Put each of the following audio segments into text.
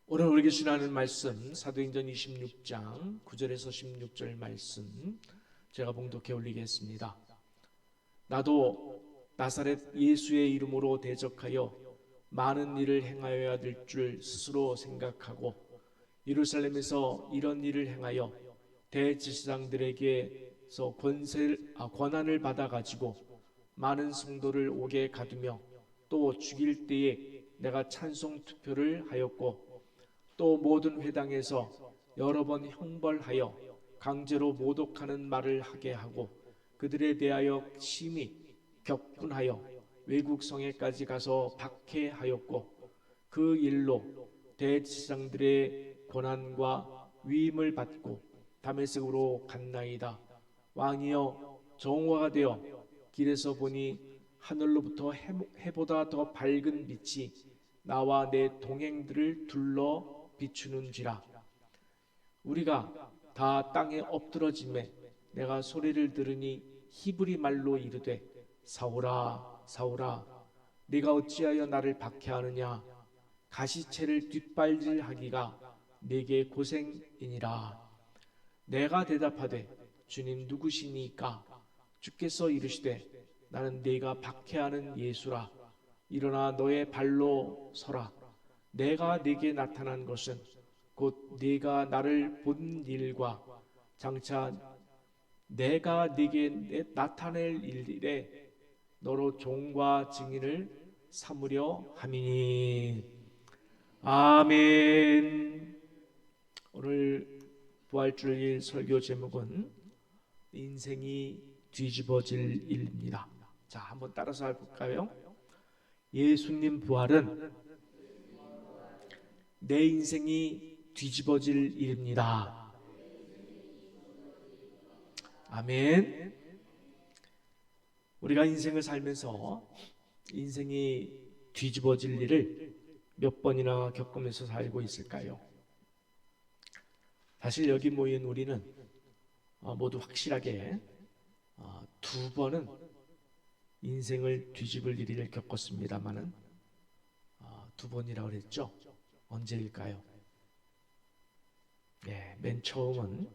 오늘 우리에게 주시는 말씀 사도행전 26장 9절에서 16절 말씀 제가 봉독해 올리겠습니다. 나도 나사렛 예수의 이름으로 대적하여 많은 일을 행하여야 될 줄 스스로 생각하고 예루살렘에서 이런 일을 행하여 대제사장들에게서 권한을 받아가지고 많은 성도를 옥에 가두며 또 죽일 때에 내가 찬송 투표를 하였고 또 모든 회당에서 여러 번 형벌하여 강제로 모독하는 말을 하게 하고 그들에 대하여 심히 격분하여 외국 성에까지 가서 박해하였고 그 일로 대제사장들의 권한과 위임을 받고 다메섹으로 갔나이다. 왕이여 정오가 되어 길에서 보니 하늘로부터 해보다 더 밝은 빛이 나와 내 동행들을 둘러 비추는지라. 우리가 다 땅에 엎드러짐에 내가 소리를 들으니 히브리 말로 이르되 사울아 사울아 네가 어찌하여 나를 박해하느냐. 가시채를 뒷발질하기가 네게 고생이니라. 내가 대답하되 주님 누구시니까. 주께서 이르시되 나는 네가 박해하는 예수라. 일어나 너의 발로 서라. 내가 네게 나타난 것은 곧 네가 나를 본 일과 장차 내가 네게 나타낼 일에 너로 종과 증인을 삼으려 함이니. 아멘. 오늘 부활주일 설교 제목은 인생이 뒤집어질 일입니다. 자, 한번 따라서 해볼까요? 예수님 부활은 내 인생이 뒤집어질 일입니다. 아멘. 우리가 인생을 살면서 인생이 뒤집어질 일을 몇 번이나 겪으면서 살고 있을까요? 사실 여기 모인 우리는 모두 확실하게 두 번은 인생을 뒤집을 일을 겪었습니다마는 두 번이라고 그랬죠? 언제일까요? 네, 맨 처음은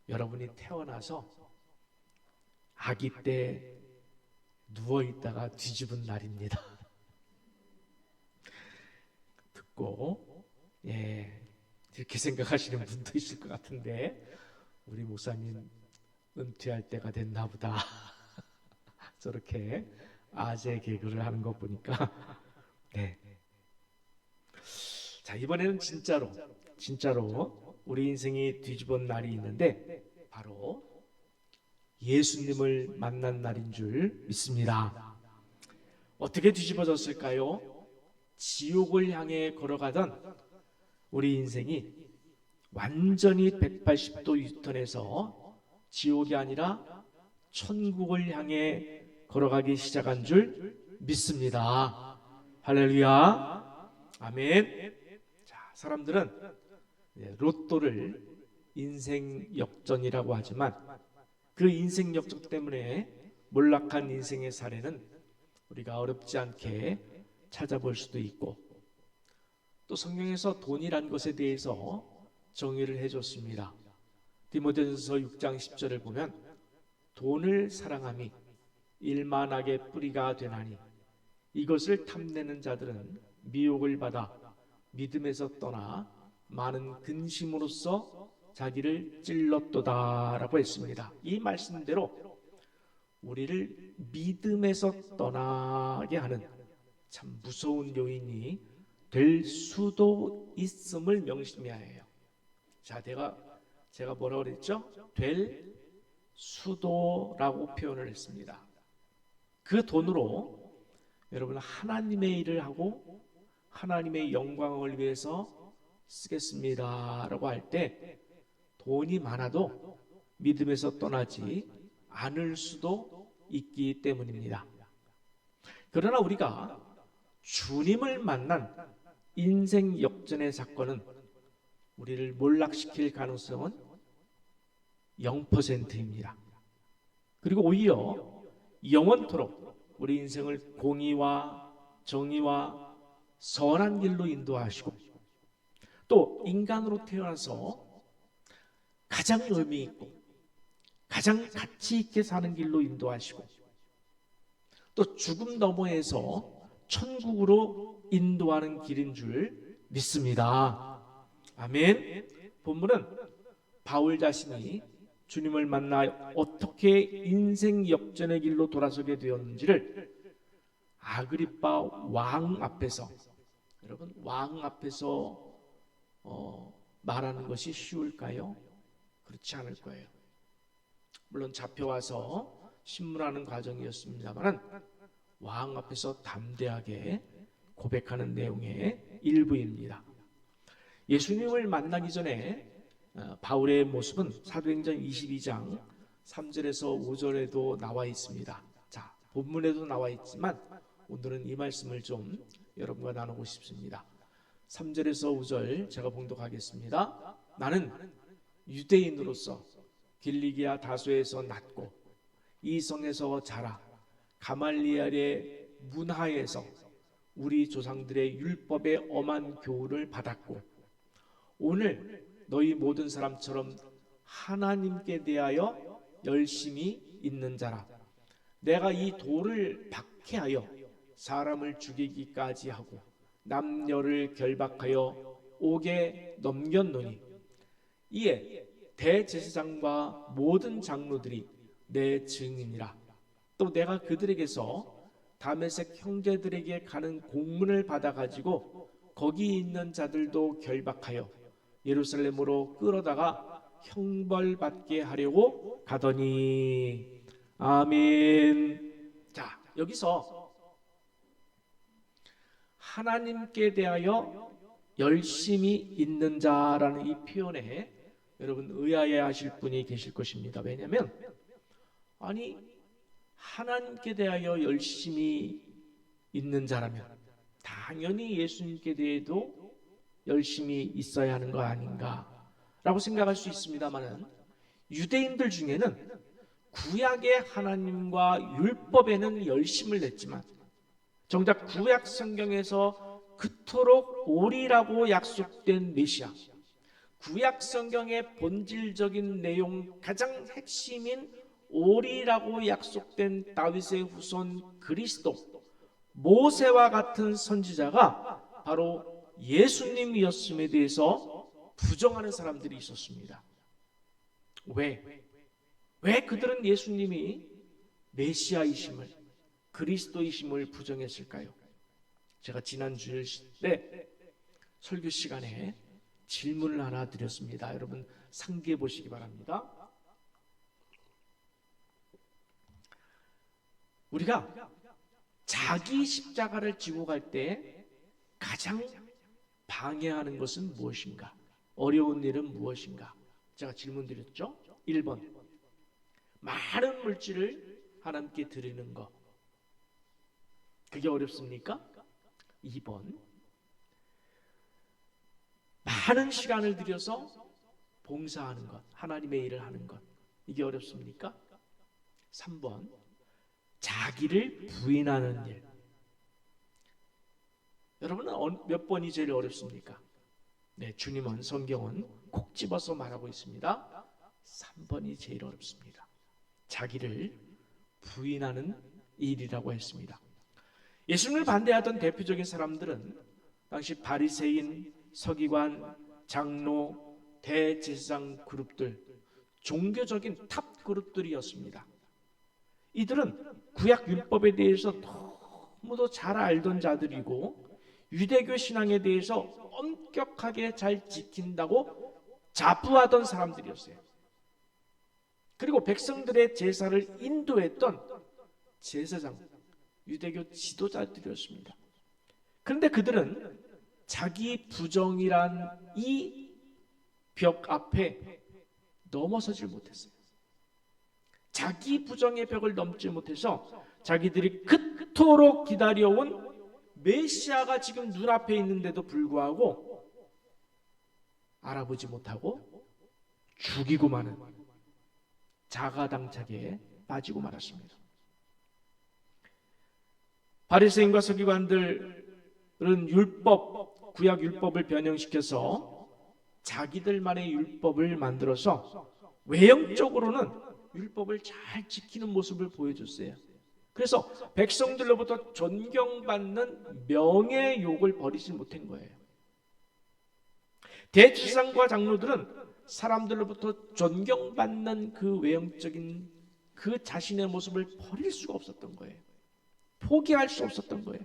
여러분이 태어나서 아기 때 누워있다가 뒤집은 날입니다. 듣고 이렇게 생각하시는 분도 있을 것 같은데 우리 목사님 은퇴할 때가 됐나 보다. 저렇게 아재 개그를 하는 거 보니까 네. 자, 이번에는 진짜로 우리 인생이 뒤집은 날이 있는데 바로 예수님을 만난 날인 줄 믿습니다. 어떻게 뒤집어졌을까요? 지옥을 향해 걸어가던 우리 인생이 완전히 180도 유턴해서 지옥이 아니라 천국을 향해 걸어가기 시작한 줄 믿습니다. 할렐루야. 아멘. 자, 사람들은 로또를 인생 역전이라고 하지만 그 인생 역전 때문에 몰락한 인생의 사례는 우리가 어렵지 않게 찾아볼 수도 있고 또 성경에서 돈이란 것에 대해서 정의를 해줬습니다. 디모데전서 6장 10절을 보면 돈을 사랑함이 일만하게 뿌리가 되나니 이것을 탐내는 자들은 미혹을 받아 믿음에서 떠나 많은 근심으로써 자기를 찔렀도다 라고 했습니다. 이 말씀대로 우리를 믿음에서 떠나게 하는 참 무서운 요인이 될 수도 있음을 명심해야 해요. 자, 제가 뭐라고 그랬죠? 될 수도라고 표현을 했습니다. 그 돈으로 여러분 하나님의 일을 하고 하나님의 영광을 위해서 쓰겠습니다 라고 할 때 돈이 많아도 믿음에서 떠나지 않을 수도 있기 때문입니다. 그러나 우리가 주님을 만난 인생 역전의 사건은 우리를 몰락시킬 가능성은 0%입니다. 그리고 오히려 영원토록 우리 인생을 공의와 정의와 선한 길로 인도하시고 또 인간으로 태어나서 가장 의미 있고 가장 가치 있게 사는 길로 인도하시고 또 죽음 너머에서 천국으로 인도하는 길인 줄 믿습니다. 아멘. 본문은 바울 자신이 주님을 만나 어떻게 인생 역전의 길로 돌아서게 되었는지를 아그리빠 왕 앞에서, 여러분 왕 앞에서 말하는 것이 쉬울까요? 그렇지 않을 거예요. 물론 잡혀와서 신문하는 과정이었습니다만 왕 앞에서 담대하게 고백하는 내용의 일부입니다. 예수님을 만나기 전에 바울의 모습은 사도행전 22장 3절에서 5절에도 나와 있습니다. 자, 본문에도 나와 있지만 오늘은 이 말씀을 좀 여러분과 나누고 싶습니다. 3절에서 5절 제가 봉독하겠습니다. 나는 유대인으로서 길리기아 다소에서 났고 이 성에서 자라 가말리엘의 문하에서 우리 조상들의 율법의 엄한 교훈을 받았고 오늘 너희 모든 사람처럼 하나님께 대하여 열심히 있는 자라. 내가 이 돌을 박해하여 사람을 죽이기까지 하고 남녀를 결박하여 옥에 넘겼노니 이에 대제사장과 모든 장로들이 내 증인이라. 또 내가 그들에게서 다메섹 형제들에게 가는 공문을 받아가지고 거기 있는 자들도 결박하여 예루살렘으로 끌어다가 형벌받게 하려고 가더니. 아멘. 자, 여기서 하나님께 대하여 열심히 있는 자라는 이 표현에 여러분 의아해 하실 분이 계실 것입니다. 왜냐하면 아니 하나님께 대하여 열심히 있는 자라면 당연히 예수님께 대해도 열심히 있어야 하는 거 아닌가 라고 생각할 수 있습니다만 유대인들 중에는 구약의 하나님과 율법에는 열심을 냈지만 정작 구약 성경에서 그토록 오리라고 약속된 메시아, 구약 성경의 본질적인 내용 가장 핵심인 오리라고 약속된 다윗의 후손 그리스도, 모세와 같은 선지자가 바로 예수님이었음에 대해서 부정하는 사람들이 있었습니다. 왜 그들은 예수님이 메시아이심을, 그리스도이심을 부정했을까요? 제가 지난 주일 때 설교 시간에 질문을 하나 드렸습니다. 여러분 상기해 보시기 바랍니다. 우리가 자기 십자가를 지고 갈 때 가장 방해하는 것은 무엇인가? 어려운 일은 무엇인가? 제가 질문 드렸죠? 1번, 많은 물질을 하나님께 드리는 것. 그게 어렵습니까? 2번, 많은 시간을 들여서 봉사하는 것, 하나님의 일을 하는 것. 이게 어렵습니까? 3번, 자기를 부인하는 일. 여러분은 몇 번이 제일 어렵습니까? 네, 주님은 성경은 콕 집어서 말하고 있습니다. 3번이 제일 어렵습니다. 자기를 부인하는 일이라고 했습니다. 예수님을 반대하던 대표적인 사람들은 당시 바리새인, 서기관, 장로, 대제사장 그룹들, 종교적인 탑 그룹들이었습니다. 이들은 구약 율법에 대해서 너무도 잘 알던 자들이고 유대교 신앙에 대해서 엄격하게 잘 지킨다고 자부하던 사람들이었어요. 그리고 백성들의 제사를 인도했던 제사장, 유대교 지도자들이었습니다. 그런데 그들은 자기 부정이란 이 벽 앞에 넘어서질 못했어요. 자기 부정의 벽을 넘지 못해서 자기들이 그토록 기다려온 메시아가 지금 눈앞에 있는데도 불구하고 알아보지 못하고 죽이고 마는 자가당착에 빠지고 말았습니다. 바리새인과 서기관들은 구약 율법을 변형시켜서 자기들만의 율법을 만들어서 외형적으로는 율법을 잘 지키는 모습을 보여줬어요. 그래서 백성들로부터 존경받는 명예욕을 버리지 못한 거예요. 대제사장과 장로들은 사람들로부터 존경받는 그 외형적인 그 자신의 모습을 버릴 수가 없었던 거예요. 포기할 수 없었던 거예요.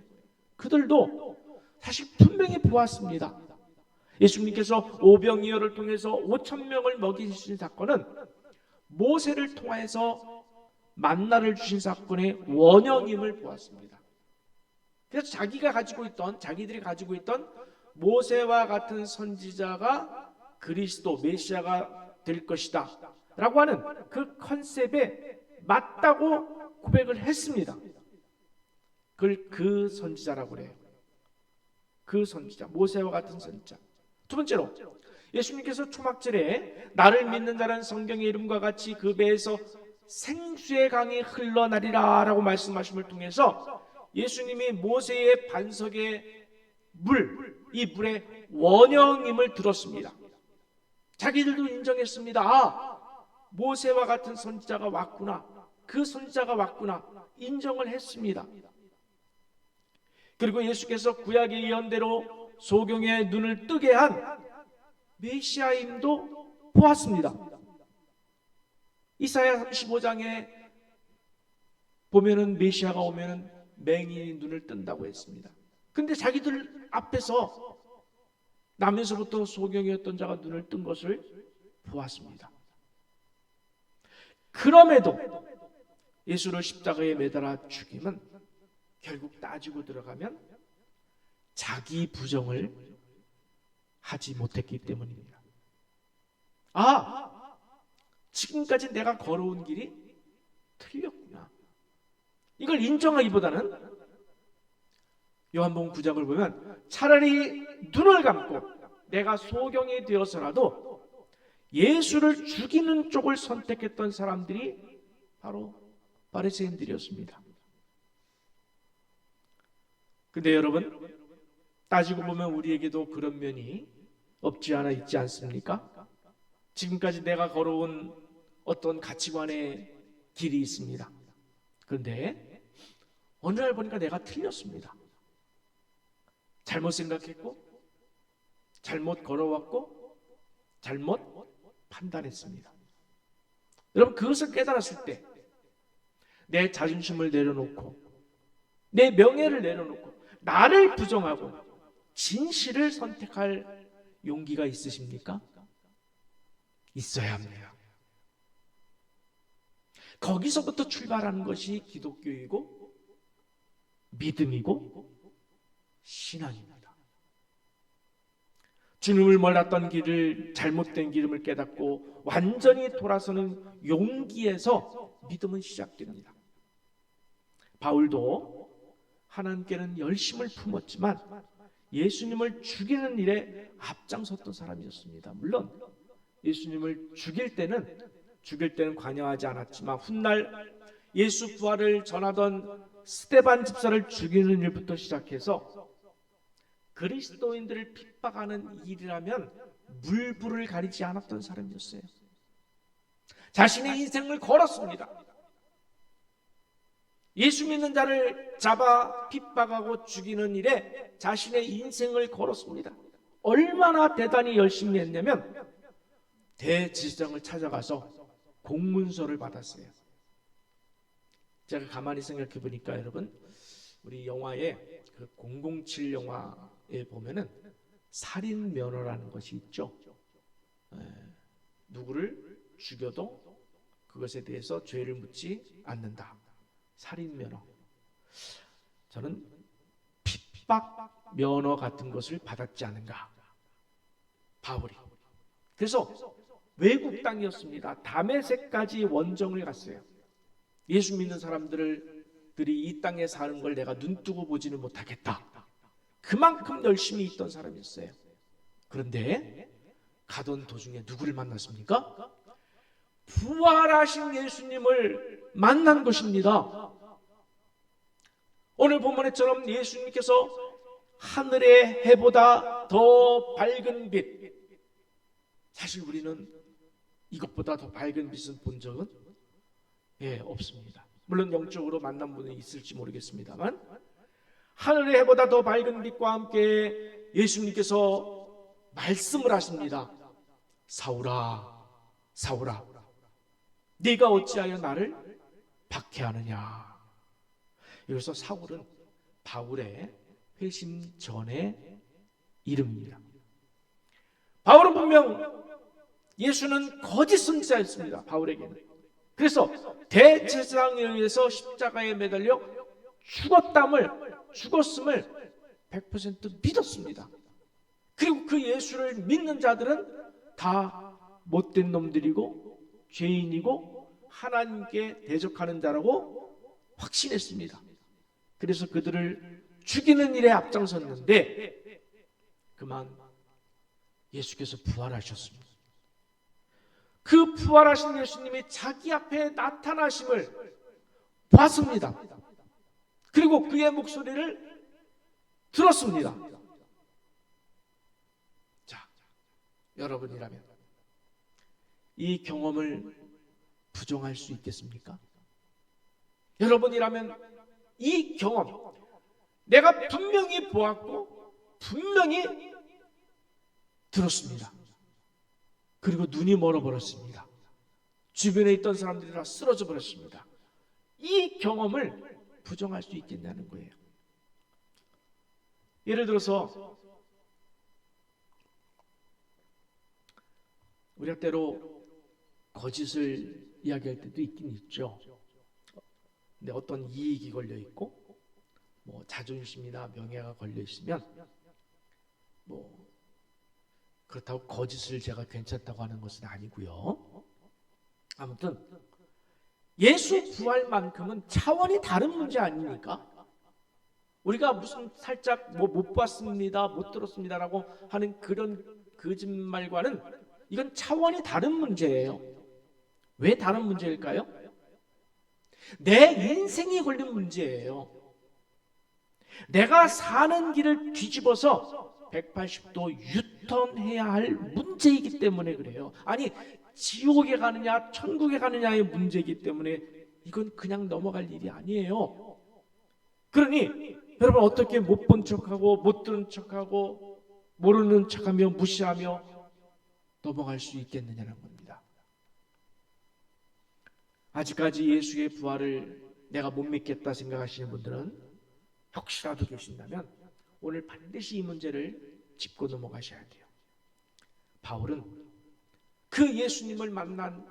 그들도 사실 분명히 보았습니다. 예수님께서 오병이어를 통해서 5,000명을 먹이신 사건은 모세를 통해서 만나를 주신 사건의 원형임을 보았습니다. 그래서 자기들이 가지고 있던 모세와 같은 선지자가 그리스도 메시아가 될 것이다 라고 하는 그 컨셉에 맞다고 고백을 했습니다. 그걸 그 선지자라고 그래요. 그 선지자, 모세와 같은 선지자. 두 번째로 예수님께서 초막절에 나를 믿는 자는 성경의 이름과 같이 그 배에서 생수의 강이 흘러나리라 라고 말씀하심을 통해서 예수님이 모세의 반석의 이 물의 원형임을 들었습니다. 자기들도 인정했습니다. 모세와 같은 선지자가 왔구나. 그 선지자가 왔구나. 인정을 했습니다. 그리고 예수께서 구약의 예언대로 소경의 눈을 뜨게 한 메시아임도 보았습니다. 이사야 35장에 보면은 메시아가 오면은 맹인이 눈을 뜬다고 했습니다. 근데 자기들 앞에서 나면서부터 소경이었던 자가 눈을 뜬 것을 보았습니다. 그럼에도 예수를 십자가에 매달아 죽임은 결국 따지고 들어가면 자기 부정을 하지 못했기 때문입니다. 지금까지 내가 걸어온 길이 틀렸구나. 이걸 인정하기보다는 요한복음 9장을 보면 차라리 눈을 감고 내가 소경이 되어서라도 예수를 죽이는 쪽을 선택했던 사람들이 바로 바리새인들이었습니다. 근데 여러분, 따지고 보면 우리에게도 그런 면이 없지 않아 있지 않습니까? 지금까지 내가 걸어온 어떤 가치관의 길이 있습니다. 그런데 어느 날 보니까 내가 틀렸습니다. 잘못 생각했고, 잘못 걸어왔고, 잘못 판단했습니다. 여러분, 그것을 깨달았을 때 내 자존심을 내려놓고, 내 명예를 내려놓고, 나를 부정하고 진실을 선택할 용기가 있으십니까? 있어야 합니다. 거기서부터 출발하는 것이 기독교이고 믿음이고 신앙입니다. 주님을 몰랐던 길을, 잘못된 기름을 깨닫고 완전히 돌아서는 용기에서 믿음은 시작됩니다. 바울도 하나님께는 열심을 품었지만 예수님을 죽이는 일에 앞장섰던 사람이었습니다. 물론 예수님을 죽일 때는 관여하지 않았지만 훗날 예수 부활을 전하던 스데반 집사를 죽이는 일부터 시작해서 그리스도인들을 핍박하는 일이라면 물불을 가리지 않았던 사람이었어요. 자신의 인생을 걸었습니다. 예수 믿는 자를 잡아 핍박하고 죽이는 일에 자신의 인생을 걸었습니다. 얼마나 대단히 열심히 했냐면 대지사장을 찾아가서 공문서를 받았어요. 제가 가만히 생각해 보니까 여러분, 우리 영화에 그 007 영화에 보면은 살인 면허라는 것이 있죠. 누구를 죽여도 그것에 대해서 죄를 묻지 않는다. 살인 면허. 저는 핍박 면허 같은 것을 받았지 않은가, 바울이. 그래서 외국 땅이었습니다. 다메섹까지 원정을 갔어요. 예수 믿는 사람들이 이 땅에 사는 걸 내가 눈뜨고 보지는 못하겠다. 그만큼 열심히 있던 사람이었어요. 그런데 가던 도중에 누구를 만났습니까? 부활하신 예수님을 만난 것입니다. 오늘 본문에처럼 예수님께서 하늘의 해보다 더 밝은 빛, 사실 우리는 이것보다 더 밝은 빛은 본 적은 없습니다. 물론 영적으로 만난 분이 있을지 모르겠습니다만 하늘의 해보다 더 밝은 빛과 함께 예수님께서 말씀을 하십니다. 사울아, 사울아, 네가 어찌하여 나를 박해하느냐. 여기서 사울은 바울의 회심 전의 이름입니다. 바울은 분명 예수는 거짓 선지자였습니다. 바울에게는. 그래서 대제사장에 의해서 십자가에 매달려 죽었음을 100% 믿었습니다. 그리고 그 예수를 믿는 자들은 다 못된 놈들이고 죄인이고 하나님께 대적하는 자라고 확신했습니다. 그래서 그들을 죽이는 일에 앞장섰는데 그만 예수께서 부활하셨습니다. 그 부활하신 예수님이 자기 앞에 나타나심을 봤습니다. 그리고 그의 목소리를 들었습니다. 자, 여러분이라면 이 경험을 부정할 수 있겠습니까? 여러분이라면 이 경험, 내가 분명히 보았고 분명히 들었습니다. 그리고 눈이 멀어버렸습니다. 주변에 있던 사람들이 다 쓰러져 버렸습니다. 이 경험을 부정할 수 있겠냐는 거예요. 예를 들어서 우리가 때로 거짓을 이야기할 때도 있긴 있죠. 근데 어떤 이익이 걸려 있고 자존심이나 명예가 걸려 있으면 그렇다고 거짓을 제가 괜찮다고 하는 것은 아니고요. 아무튼 예수 부활만큼은 차원이 다른 문제 아닙니까? 우리가 무슨 살짝 못 봤습니다, 못 들었습니다라고 하는 그런 거짓말과는 이건 차원이 다른 문제예요. 왜 다른 문제일까요? 내 인생이 걸린 문제예요. 내가 사는 길을 뒤집어서 180도 유턴해야 할 문제이기 때문에 그래요. 아니, 지옥에 가느냐 천국에 가느냐의 문제이기 때문에 이건 그냥 넘어갈 일이 아니에요. 그러니 여러분, 어떻게 못 본 척하고 못 들은 척하고 모르는 척하며 무시하며 넘어갈 수 있겠느냐는 겁니다. 아직까지 예수의 부활을 내가 못 믿겠다 생각하시는 분들은 혹시라도 계신다면 오늘 반드시 이 문제를 짚고 넘어가셔야 돼요. 바울은 그 예수님을 만난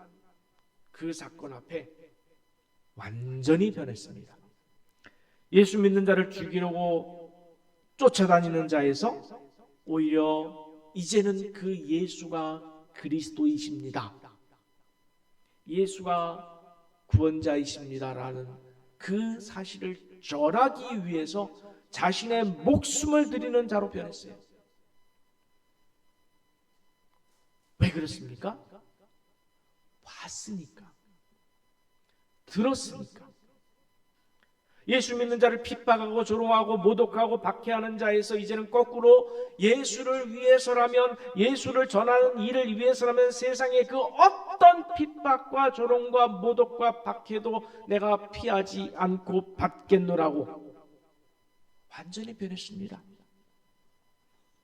그 사건 앞에 완전히 변했습니다. 예수 믿는 자를 죽이려고 쫓아다니는 자에서 오히려 이제는 그 예수가 그리스도이십니다, 예수가 구원자이십니다라는 그 사실을 전하기 위해서 자신의 목숨을 드리는 자로 변했어요. 왜 그렇습니까? 봤으니까, 들었으니까. 예수 믿는 자를 핍박하고 조롱하고 모독하고 박해하는 자에서 이제는 거꾸로 예수를 위해서라면, 예수를 전하는 일을 위해서라면 세상의 그 어떤 핍박과 조롱과 모독과 박해도 내가 피하지 않고 받겠노라고 완전히 변했습니다.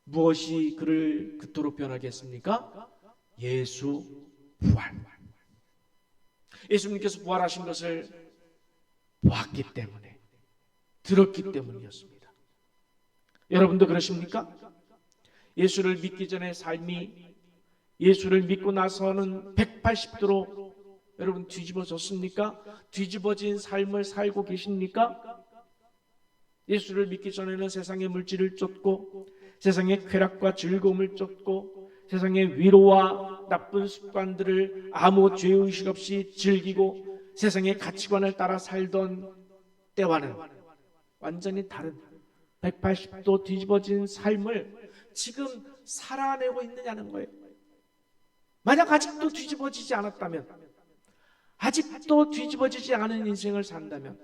무엇이 그를 그토록 변하겠습니까? 예수 부활. 예수님께서 부활하신 것을 보았기 때문에, 들었기 때문이었습니다. 여러분도 그러십니까? 예수를 믿기 전의 삶이 예수를 믿고 나서는 180도로 여러분 뒤집어졌습니까? 뒤집어진 삶을 살고 계십니까? 예수를 믿기 전에는 세상의 물질을 쫓고 세상의 쾌락과 즐거움을 쫓고 세상의 위로와 나쁜 습관들을 아무 죄의식 없이 즐기고 세상의 가치관을 따라 살던 때와는 완전히 다른 180도 뒤집어진 삶을 지금 살아내고 있느냐는 거예요. 만약 아직도 뒤집어지지 않았다면, 아직도 뒤집어지지 않은 인생을 산다면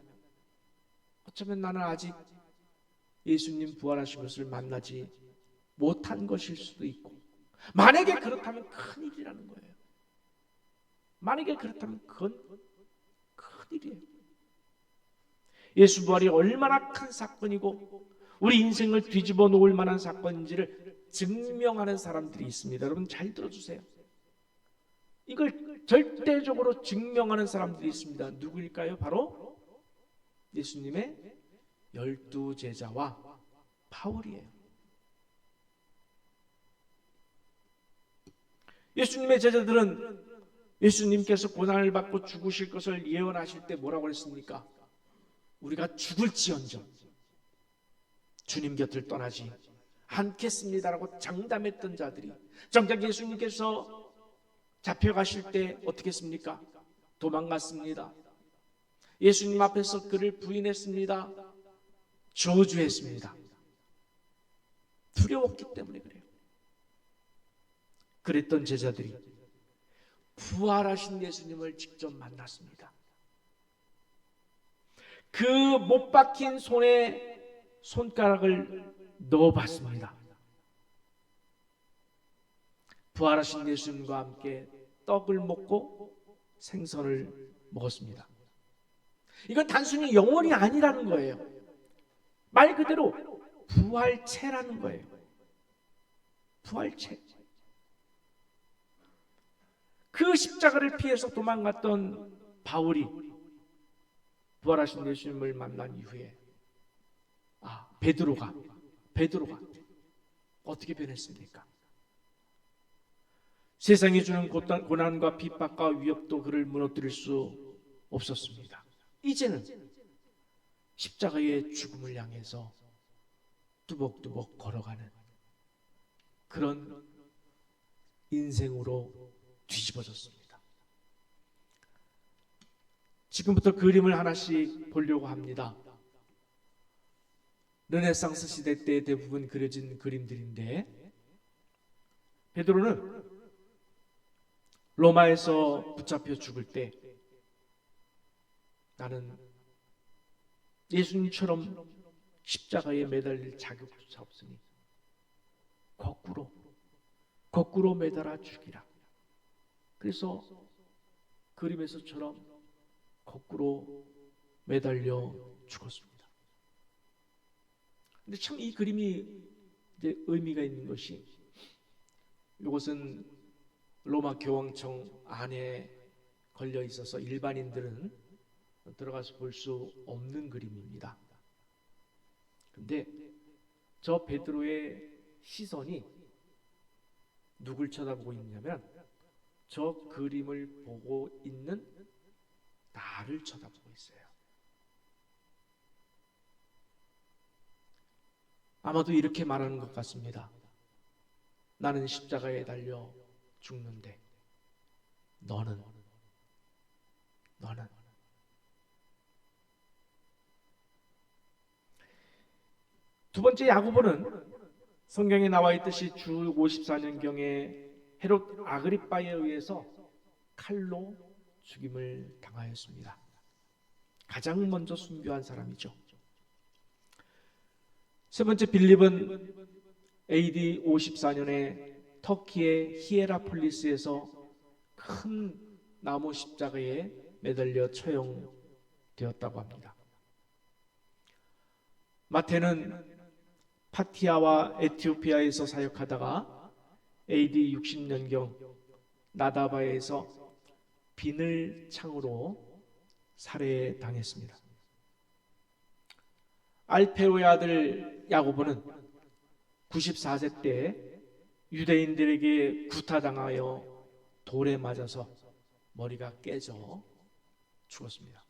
어쩌면 나는 아직 예수님 부활하신 것을 만나지 못한 것일 수도 있고, 만약에 그렇다면 큰일이라는 거예요. 만약에 그렇다면 그건 큰일이에요. 예수 부활이 얼마나 큰 사건이고 우리 인생을 뒤집어 놓을 만한 사건인지를 증명하는 사람들이 있습니다. 여러분 잘 들어주세요. 이걸 절대적으로 증명하는 사람들이 있습니다. 누구일까요? 바로 예수님의 12제자와 바울이에요. 예수님의 제자들은 예수님께서 고난을 받고 죽으실 것을 예언하실 때 뭐라고 그랬습니까? 우리가 죽을지언정 주님 곁을 떠나지 않겠습니다라고 장담했던 자들이 정작 예수님께서 잡혀가실 때 어떻게 했습니까? 도망갔습니다. 예수님 앞에서 그를 부인했습니다. 저주했습니다. 두려웠기 때문에 그래요. 그랬던 제자들이 부활하신 예수님을 직접 만났습니다. 그 못 박힌 손에 손가락을 넣어봤습니다. 부활하신 예수님과 함께 떡을 먹고 생선을 먹었습니다. 이건 단순히 영혼이 아니라는 거예요. 말 그대로 부활체라는 거예요. 부활체. 그 십자가를 피해서 도망갔던 바울이 부활하신 예수님을 만난 이후에 베드로가 어떻게 변했습니까? 세상이 주는 고난과 핍박과 위협도 그를 무너뜨릴 수 없었습니다. 이제는 십자가의 죽음을 향해서 뚜벅뚜벅 걸어가는 그런 인생으로 뒤집어졌습니다. 지금부터 그림을 하나씩 보려고 합니다. 르네상스 시대 때 대부분 그려진 그림들인데 베드로는 로마에서 붙잡혀 죽을 때 나는 예수님처럼 십자가에 매달릴 자격조차 없으니 거꾸로 매달아 죽이라. 그래서 그림에서처럼 거꾸로 매달려 죽었습니다. 근데 참 이 그림이 이제 의미가 있는 것이 이것은 로마 교황청 안에 걸려 있어서 일반인들은 들어가서 볼 수 없는 그림입니다. 근데 저 베드로의 시선이 누굴 쳐다보고 있냐면 저 그림을 보고 있는 나를 쳐다보고 있어요. 아마도 이렇게 말하는 것 같습니다. 나는 십자가에 달려 죽는데 너는 두 번째 야고보는 성경에 나와 있듯이 주 54년경에 헤롯 아그리빠에 의해서 칼로 죽임을 당하였습니다. 가장 먼저 순교한 사람이죠. 세 번째 빌립은 AD 54년에 터키의 히에라폴리스에서 큰 나무 십자가에 매달려 처형되었다고 합니다. 마태는 파티아와 에티오피아에서 사역하다가 AD 60년경 나다바에서 비늘 창으로 살해당했습니다. 알페오의 아들 야고보는 94세 때 유대인들에게 구타당하여 돌에 맞아서 머리가 깨져 죽었습니다.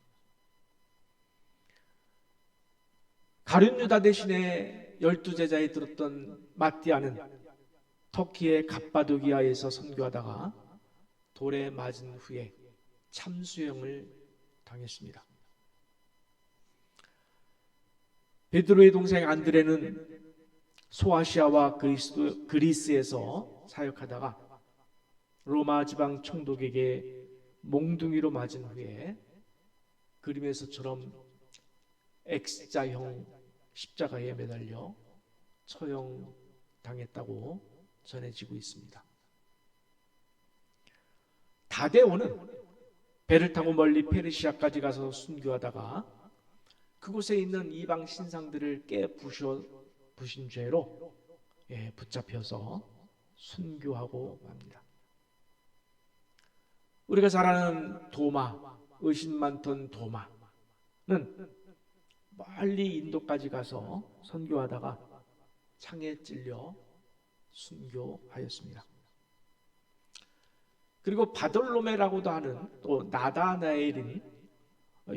가룟 유다 대신에 12제자에 들었던 마띠아는 터키의 갑바도기아에서 선교하다가 돌에 맞은 후에 참수형을 당했습니다. 베드로의 동생 안드레는 소아시아와 그리스에서 사역하다가 로마 지방 총독에게 몽둥이로 맞은 후에 그림에서처럼 X자형 십자가에 매달려 처형당했다고 전해지고 있습니다. 다데오는 배를 타고 멀리 페르시아까지 가서 순교하다가 그곳에 있는 이방 신상들을 부신 죄로 붙잡혀서 순교하고 맙니다. 우리가 잘 아는 도마, 의심 많던 도마는 멀리 인도까지 가서 선교하다가 창에 찔려 순교하였습니다. 그리고 바돌로메라고도 하는 또 나다나엘이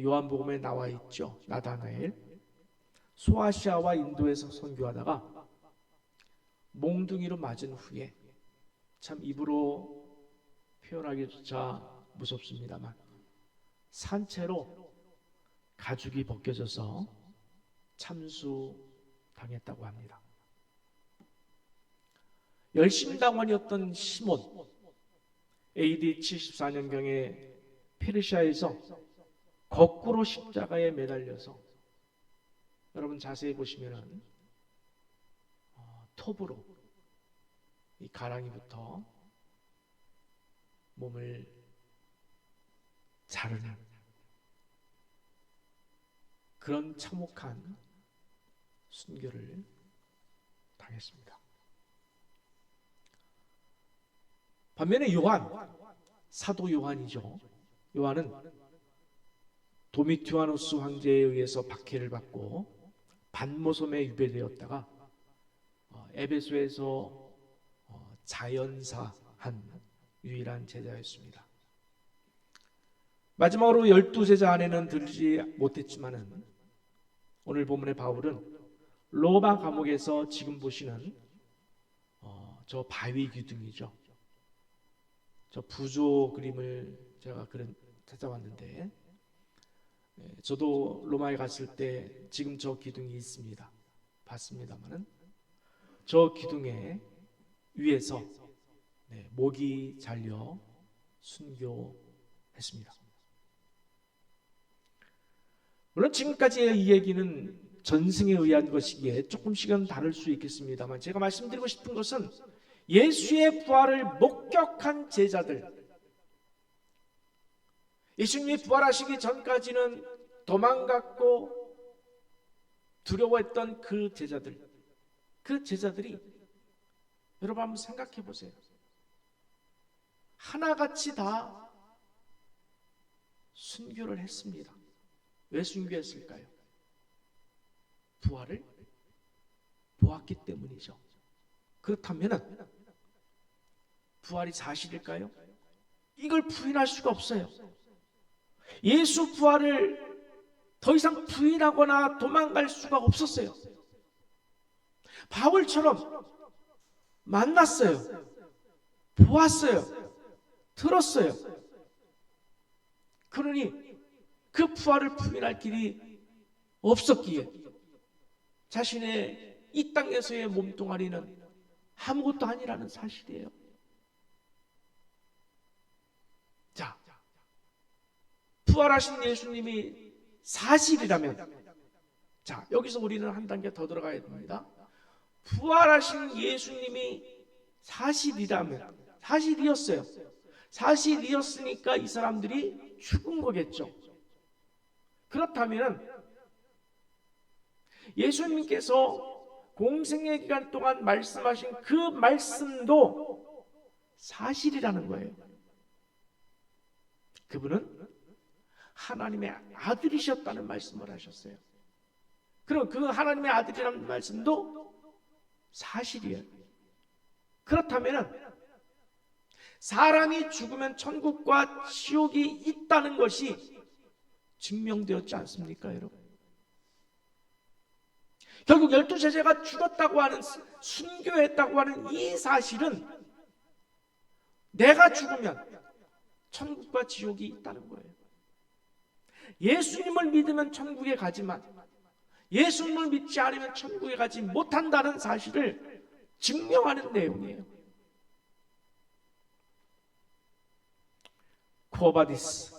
요한복음에 나와 있죠. 나다나엘 소아시아와 인도에서 선교하다가 몽둥이로 맞은 후에, 참 입으로 표현하기조차 무섭습니다만 산채로 가죽이 벗겨져서 참수당했다고 합니다. 열심당원이었던 시몬, AD 74년경에 페르시아에서 거꾸로 십자가에 매달려서, 여러분 자세히 보시면은 톱으로 이 가랑이부터 몸을 자르는 그런 참혹한 순교를 당했습니다. 반면에 요한, 사도 요한이죠. 요한은 도미티아누스 황제에 의해서 박해를 받고 반모섬에 유배되었다가 에베소에서 자연사한 유일한 제자였습니다. 마지막으로 12제자 안에는 들지 못했지만은 오늘 본문의 바울은 로마 감옥에서 지금 보시는 저 바위 기둥이죠. 저 부조 그림을 제가 찾아왔는데, 저도 로마에 갔을 때 지금 저 기둥이 있습니다. 봤습니다만은 저 기둥에 위에서 목이 잘려 순교했습니다. 물론 지금까지의 이 얘기는 전승에 의한 것이기에 조금씩은 다를 수 있겠습니다만, 제가 말씀드리고 싶은 것은 예수의 부활을 목격한 제자들, 예수님이 부활하시기 전까지는 도망갔고 두려워했던 그 제자들이 여러분 한번 생각해 보세요. 하나같이 다 순교를 했습니다. 왜 순교했을까요? 부활을 보았기 때문이죠. 그렇다면 부활이 사실일까요? 이걸 부인할 수가 없어요. 예수 부활을 더 이상 부인하거나 도망갈 수가 없었어요. 바울처럼 만났어요. 보았어요. 들었어요. 그러니 그 부활을 부인할 길이 없었기에 자신의 이 땅에서의 몸뚱아리는 아무것도 아니라는 사실이에요. 자, 부활하신 예수님이 사실이라면, 자, 여기서 우리는 한 단계 더 들어가야 됩니다. 부활하신 예수님이 사실이라면, 사실이었어요. 사실이었으니까 이 사람들이 죽은 거겠죠. 그렇다면 예수님께서 공생의 기간 동안 말씀하신 그 말씀도 사실이라는 거예요. 그분은 하나님의 아들이셨다는 말씀을 하셨어요. 그럼 그 하나님의 아들이라는 말씀도 사실이에요. 그렇다면 사람이 죽으면 천국과 지옥이 있다는 것이 증명되었지 않습니까, 여러분? 결국 12제자가 죽었다고 하는, 순교했다고 하는 이 사실은 내가 죽으면 천국과 지옥이 있다는 거예요. 예수님을 믿으면 천국에 가지만 예수님을 믿지 않으면 천국에 가지 못한다는 사실을 증명하는 내용이에요. 쿠어바디스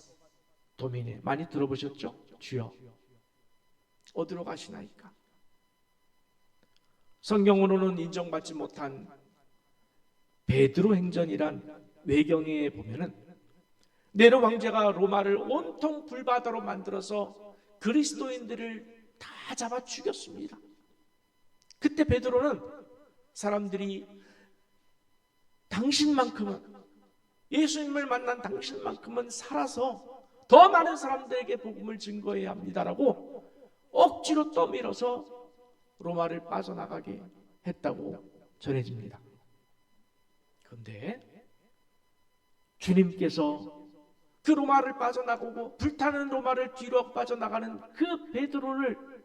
도미네, 많이 들어보셨죠? 주여 어디로 가시나이까? 성경으로는 인정받지 못한 베드로 행전이란 외경에 보면은 네로 황제가 로마를 온통 불바다로 만들어서 그리스도인들을 다 잡아 죽였습니다. 그때 베드로는 사람들이 당신만큼은, 예수님을 만난 당신만큼은 살아서 더 많은 사람들에게 복음을 증거해야 합니다라고 억지로 떠밀어서 로마를 빠져나가게 했다고 전해집니다. 그런데 주님께서 그 로마를 빠져나가고 불타는 로마를 뒤로 빠져나가는 그 베드로를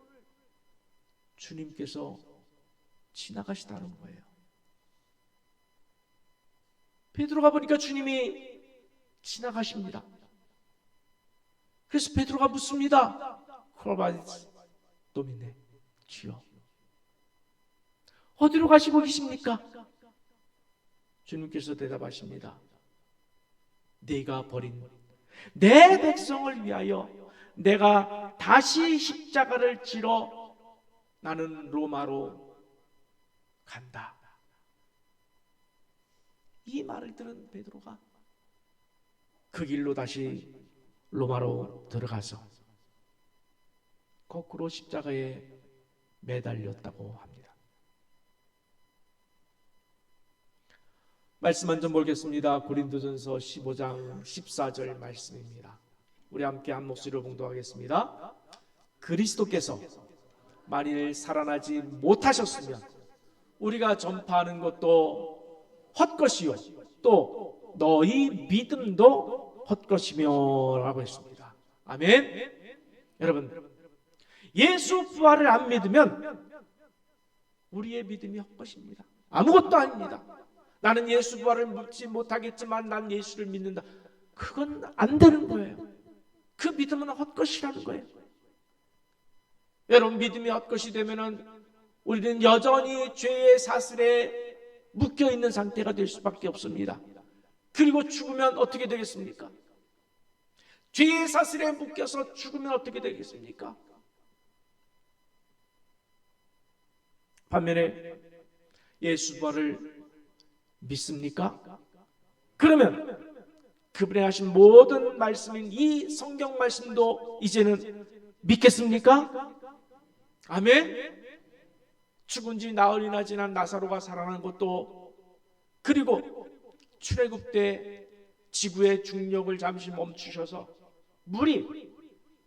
주님께서 지나가시다는 거예요. 베드로가 보니까 주님이 지나가십니다. 그래서 베드로가 묻습니다. 크로바디스 도미네, 주여 어디로 가시고 계십니까? 주님께서 대답하십니다. 네가 버린 내 백성을 위하여 내가 다시 십자가를 지러 나는 로마로 간다. 이 말을 들은 베드로가 그 길로 다시 로마로 들어가서 거꾸로 십자가에 매달렸다고 합니다. 말씀 한 점 보겠습니다. 고린도전서 15장 14절 말씀입니다. 우리 함께 한 목소리로 봉독하겠습니다. 그리스도께서 만일 살아나지 못하셨으면 우리가 전파하는 것도 헛것이요 또 너희 믿음도 헛것이며 라고 했습니다. 아멘. 여러분, 예수 부활을 안 믿으면 우리의 믿음이 헛것입니다. 아무것도 아닙니다. 나는 예수 부활을 믿지 못하겠지만 난 예수를 믿는다. 그건 안 되는 거예요. 그 믿음은 헛것이라는 거예요. 여러분, 믿음이 헛것이 되면은 우리는 여전히 죄의 사슬에 묶여 있는 상태가 될 수밖에 없습니다. 그리고 죽으면 어떻게 되겠습니까? 죄의 사슬에 묶여서 죽으면 어떻게 되겠습니까? 반면에 예수 부활을 믿습니까? 그러면 그분의 하신 모든 말씀인 이 성경 말씀도 이제는 믿겠습니까? 아멘. 죽은 지 나흘이나 지난 나사로가 살아난 것도, 그리고 출애굽 때 지구의 중력을 잠시 멈추셔서 물이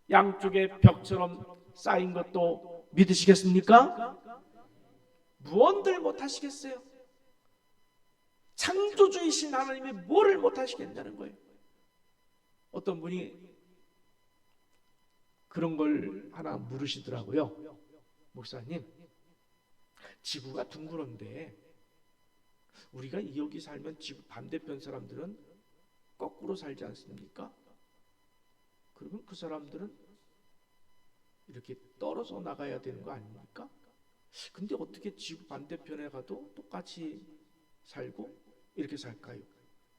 양쪽에 벽처럼 쌓인 것도 믿으시겠습니까? 무언들 못하시겠어요? 창조주이신 하나님이 뭐를 못하시겠냐는 거예요. 어떤 분이 그런 걸 하나 물으시더라고요. 목사님, 지구가 둥그런데 우리가 여기 살면 지구 반대편 사람들은 거꾸로 살지 않습니까? 그러면 그 사람들은 이렇게 떨어져 나가야 되는 거 아닙니까? 근데 어떻게 지구 반대편에 가도 똑같이 살고 이렇게 살까요?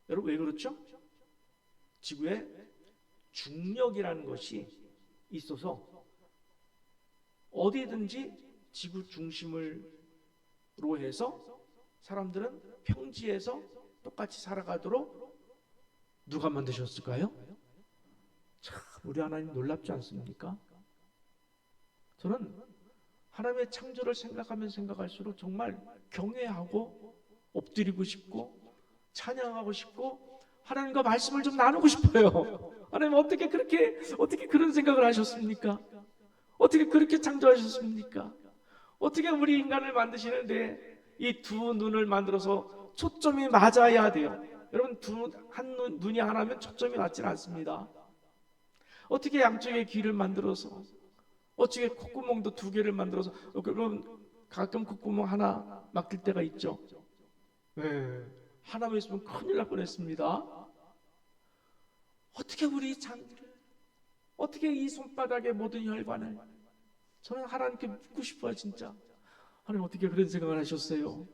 여러분, 왜 그렇죠? 지구에 중력이라는 것이 있어서 어디든지 지구 중심으로 해서 사람들은 평지에서 똑같이 살아가도록 누가 만드셨을까요? 참, 우리 하나님 놀랍지 않습니까? 저는 하나님의 창조를 생각하면 생각할수록 정말 경외하고 엎드리고 싶고 찬양하고 싶고 하나님과 말씀을 좀 나누고 싶어요. 하나님 어떻게 그런 생각을 하셨습니까? 어떻게 그렇게 창조하셨습니까? 어떻게 우리 인간을 만드시는데 이 두 눈을 만들어서 초점이 맞아야 돼요. 여러분, 한 눈이 하나면 초점이 맞지 않습니다. 어떻게 양쪽에 귀를 만들어서, 어떻게 콧구멍도 두 개를 만들어서, 그럼 가끔 콧구멍 하나 막힐 때가 있죠. 네. 하나만 있으면 큰일 날 뻔했습니다. 어떻게 우리 장기를, 어떻게 이 손바닥의 모든 혈관을, 저는 하나님께 묻고 싶어요. 진짜 하나님 어떻게 그런 생각을 하셨어요?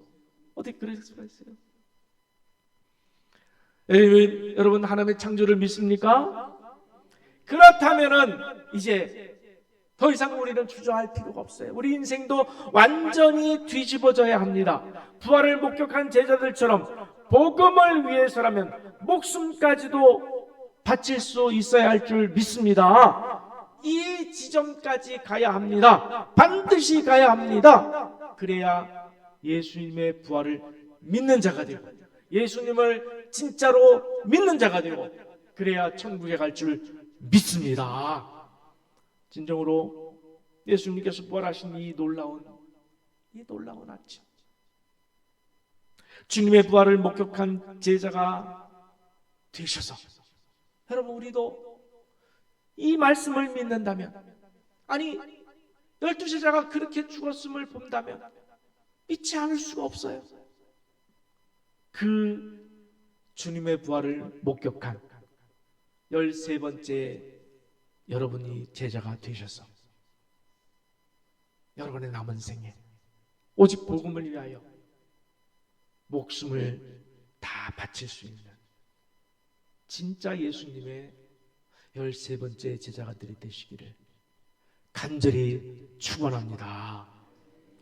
어떻게 그런 생각을 했어요? 여러분, 하나님의 창조를 믿습니까? 그렇다면은 이제 더 이상 우리는 주저할 필요가 없어요. 우리 인생도 완전히 뒤집어져야 합니다. 부활을 목격한 제자들처럼 복음을 위해서라면 목숨까지도 바칠 수 있어야 할 줄 믿습니다. 이 지점까지 가야 합니다. 반드시 가야 합니다. 그래야 예수님의 부활을 믿는 자가 되고, 예수님을 진짜로 믿는 자가 되고, 그래야 천국에 갈 줄 믿습니다. 진정으로 예수님께서 부활하신 이 놀라운 아침, 주님의 부활을 목격한 제자가 되셔서, 여러분, 우리도 이 말씀을 믿는다면, 아니 12제자가 그렇게 죽었음을 본다면 믿지 않을 수가 없어요. 그 주님의 부활을 목격한 13번째 여러분이 제자가 되셔서 여러분의 남은 생에 오직 복음을 위하여 목숨을 다 바칠 수 있는 진짜 예수님의 13번째 제자가들이 되시기를 간절히 축원합니다.